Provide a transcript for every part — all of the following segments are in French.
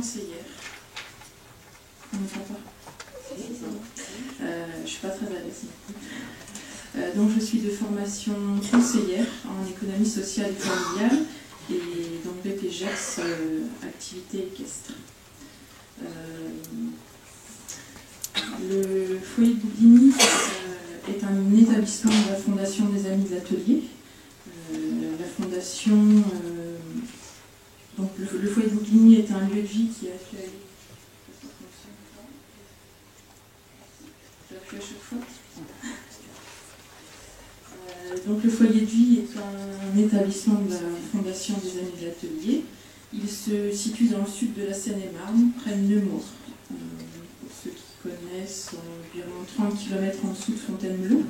conseillère. On n'entend pas. Je ne suis pas très à l'aise. Donc je suis de formation conseillère en économie sociale et familiale et donc BPGERS, activité équestre. Le foyer de Bouligny est un établissement de la Fondation des Amis de l'Atelier. La fondation, donc le foyer de Bouligny est un lieu de vie qui accueille. J'appuie à chaque fois. Donc le foyer de vie est un établissement de la Fondation des Amis de l'Atelier. Il se situe dans le sud de la Seine-et-Marne, près de Nemours. Pour ceux qui connaissent, environ 30 km en dessous de Fontainebleau,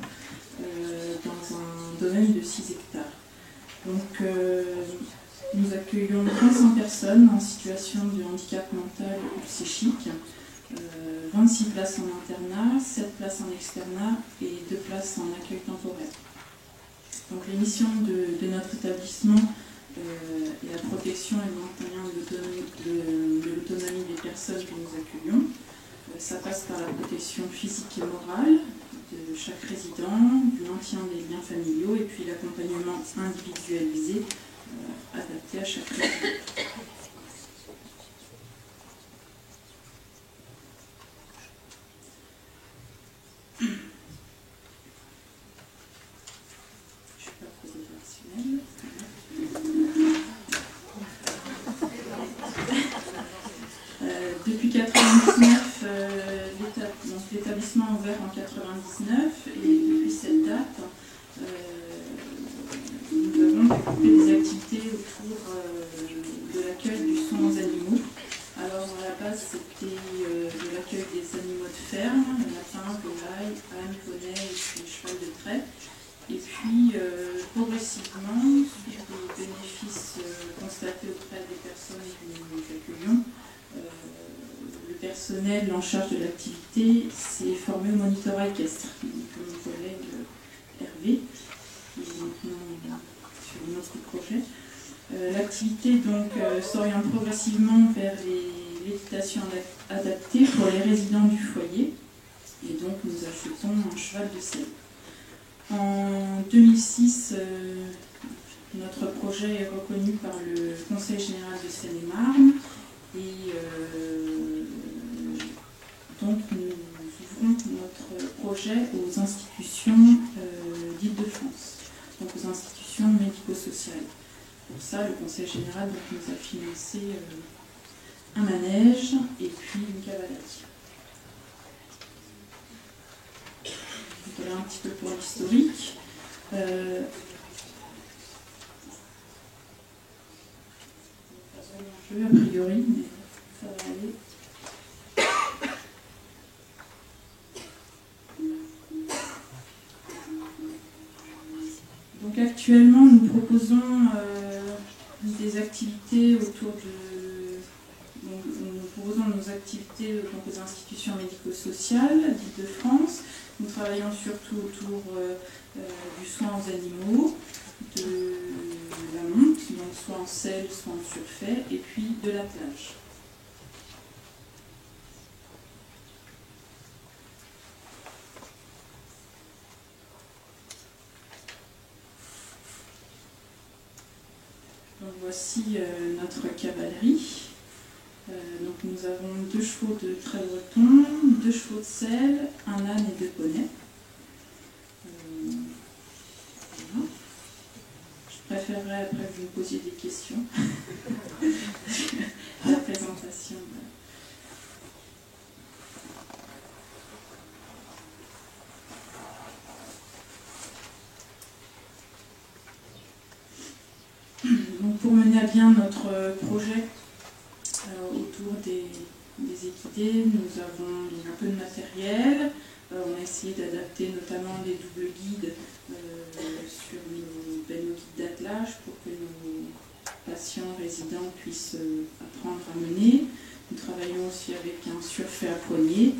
dans un domaine de 6 hectares. Donc nous accueillons 300 personnes en situation de handicap mental ou psychique, 26 places en internat, 7 places en externat et 2 places en accueil temporaire. Donc les missions de notre établissement est la protection et le maintien de l'autonomie des personnes que nous accueillons. Ça passe par la protection physique et morale de chaque résident, du maintien des liens familiaux et puis l'accompagnement individualisé adapté à chaque résident. Depuis 1999, l'établissement a ouvert en 1999 et depuis cette date, nous avons développé des activités autour de l'accueil du soin aux animaux. Alors à la base c'était de l'accueil des animaux de ferme, lapins, volailles, ânes, poneys et puis cheval de trait. Et puis progressivement, suite aux bénéfices constatés auprès des personnes que nous accueillons, le personnel en charge de l'activité s'est formé au monitorat équestre. Donc mon collègue Hervé, qui est maintenant sur un autre projet. L'activité donc s'oriente progressivement vers l'équitation adaptée pour les résidents du foyer. Et donc nous achetons un cheval de selle. En 2006, notre projet est reconnu par le Conseil général de Seine-et-Marne et donc nous ouvrons notre projet aux institutions d'Île-de-France, donc aux institutions médico-sociales. Pour ça, le Conseil général donc, nous a financé un manège et puis une cavalerie. Voilà un petit peu pour l'historique. A priori, mais ça va aller. Donc actuellement, nous proposons des activités autour de... Donc, nous proposons nos activités donc, aux institutions médico-sociales d'Île-de-France. Nous travaillons surtout autour du soin aux animaux, de la monte, donc soit en selle, soit en surfait, et puis de l'attelage. Donc voici notre cavalerie. Donc nous avons 2 chevaux de trait breton, 2 chevaux de selle, un âne et 2 poneys. Voilà. Je préférerais après que vous me posiez des questions. La présentation. Donc pour mener à bien notre projet autour des équidés, nous avons un peu de matériel. On a essayé d'adapter notamment les doubles guides sur nos guides d'attelage pour que nos patients résidents puissent apprendre à mener. Nous travaillons aussi avec un surfait à poignée,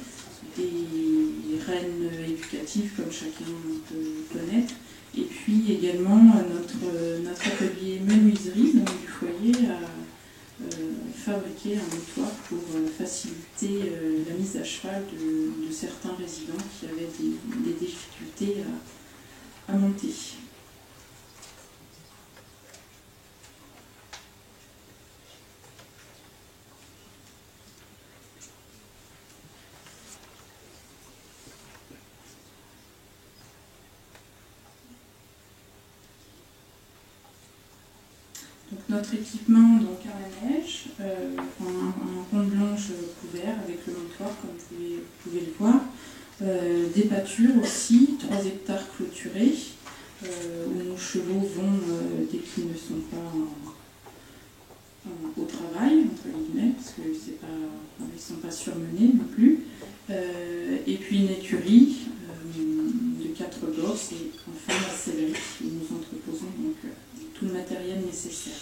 des rênes éducatives comme chacun peut connaître. Et puis également notre atelier menuiserie donc, du foyer a fabriqué un moutoir pour certains résidents qui avaient des difficultés à monter. Donc notre équipement donc à la neige, un pont blanche couvert avec le montoir comme vous pouvez le voir, des pâtures aussi, 3 hectares clôturés où nos chevaux vont dès qu'ils ne sont pas au travail, entre guillemets, parce qu'ils ne sont pas surmenés non plus, et puis une écurie de 4 bosses et enfin la sellerie où nous entreposons donc tout le matériel nécessaire.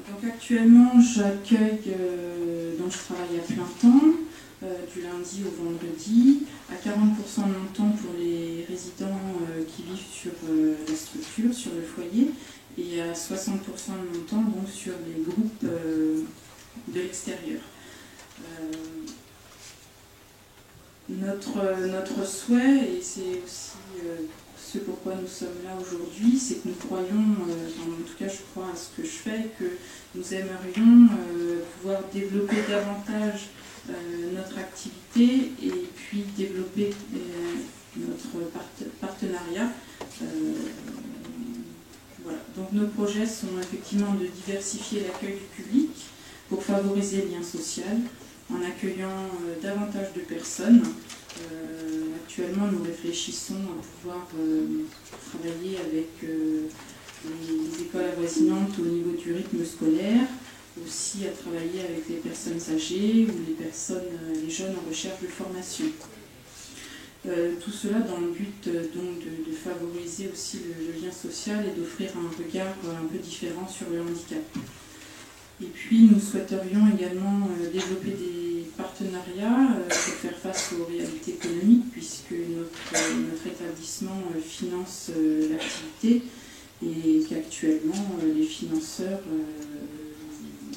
Donc actuellement j'accueille, donc je travaille à plein temps, du lundi au vendredi, à 40% de mon temps pour les résidents qui vivent sur la structure, sur le foyer, et à 60% de mon temps donc sur les groupes de l'extérieur. Notre souhait, et c'est aussi ce pourquoi nous sommes là aujourd'hui, c'est que nous croyons, en tout cas je crois à ce que je fais, que nous aimerions pouvoir développer davantage notre activité et puis développer notre partenariat. Voilà. Donc nos projets sont effectivement de diversifier l'accueil du public pour favoriser le lien social en accueillant davantage de personnes. Actuellement, nous réfléchissons à pouvoir travailler avec les écoles avoisinantes au niveau du rythme scolaire, aussi à travailler avec les personnes âgées ou les jeunes en recherche de formation. Tout cela dans le but donc de favoriser aussi le lien social et d'offrir un regard un peu différent sur le handicap. Et puis nous souhaiterions également développer des partenariats pour faire face aux réalités économiques, puisque notre établissement finance l'activité et qu'actuellement les financeurs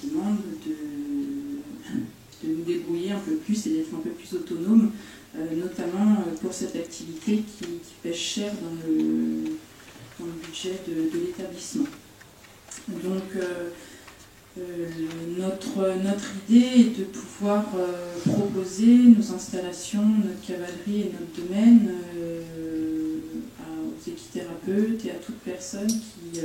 demandent de nous débrouiller un peu plus et d'être un peu plus autonomes, notamment pour cette activité qui pèse cher dans le budget de l'établissement. Donc notre idée est de pouvoir proposer nos installations, notre cavalerie et notre domaine aux équithérapeutes et à toute personne qui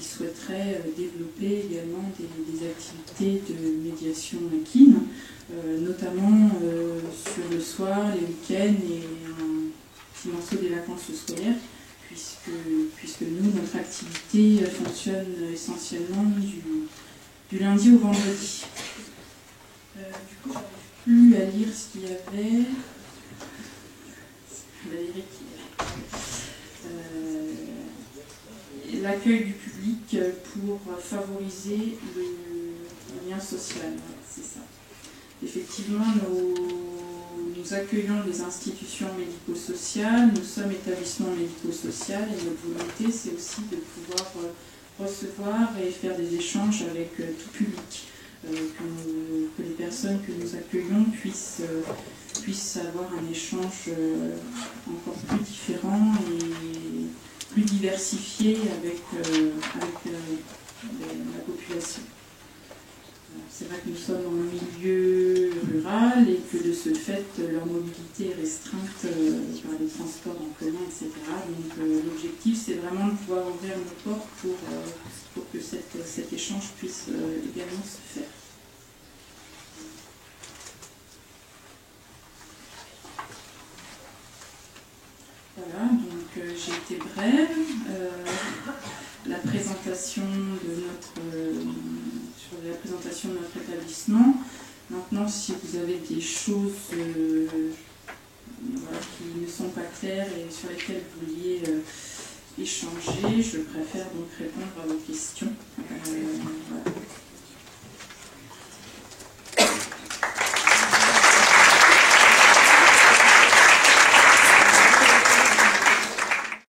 souhaiterait développer également des activités de médiation équine, notamment sur le soir, les week-ends et un petit morceau des vacances scolaires, puisque nous, notre activité fonctionne essentiellement du lundi au vendredi. Du coup, j'arrive plus à lire ce qu'il y avait. Valérie l'accueil du public pour favoriser le lien social, c'est ça. Effectivement, nous accueillons des institutions médico-sociales, nous sommes établissement médico-social et notre volonté c'est aussi de pouvoir recevoir et faire des échanges avec tout public, que les personnes que nous accueillons puissent avoir un échange encore plus différent et plus diversifié avec la population. C'est vrai que nous sommes en milieu rural et que de ce fait, leur mobilité est restreinte par les transports en commun, etc. Donc l'objectif, c'est vraiment de pouvoir ouvrir nos portes pour que cet échange puisse également se faire. Voilà, donc j'ai été brève. La présentation sur la présentation de notre établissement. Maintenant, si vous avez des choses qui ne sont pas claires et sur lesquelles vous vouliez échanger. Je préfère donc répondre à vos questions. Voilà.